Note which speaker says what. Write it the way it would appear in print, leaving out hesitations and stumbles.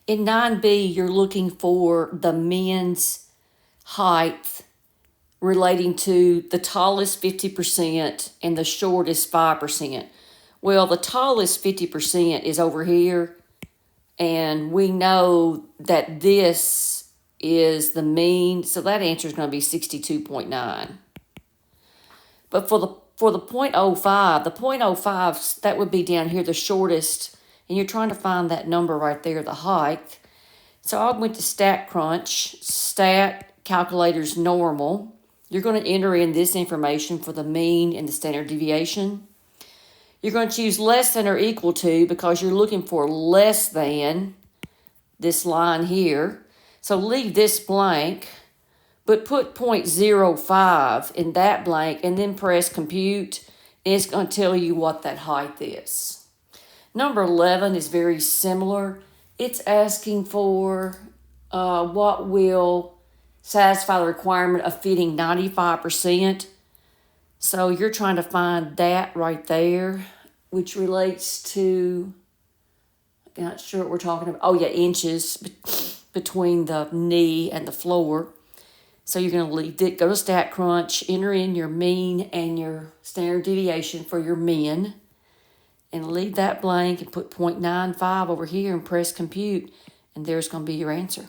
Speaker 1: In 9B, you're looking for the men's height relating to the tallest 50% and the shortest 5%. Well, the tallest 50% is over here, and we know that this is the mean, so that answer is going to be 62.9. But for the .05, the .05, that would be down here, the shortest, and you're trying to find that number right there, the height. So I went to StatCrunch, stat calculator's normal. You're going to enter in this information for the mean and the standard deviation. You're going to choose less than or equal to because you're looking for less than this line here. So leave this blank, but put 0.05 in that blank and then press compute, and it's going to tell you what that height is. Number 11 is very similar. It's asking for what will satisfy the requirement of fitting 95%. So you're trying to find that right there, which relates to, I'm not sure what we're talking about. Oh yeah, inches between the knee and the floor. So you're going to leave it, go to StatCrunch, enter in your mean and your standard deviation for your men, and leave that blank and put 0.95 over here and press compute, and there's going to be your answer.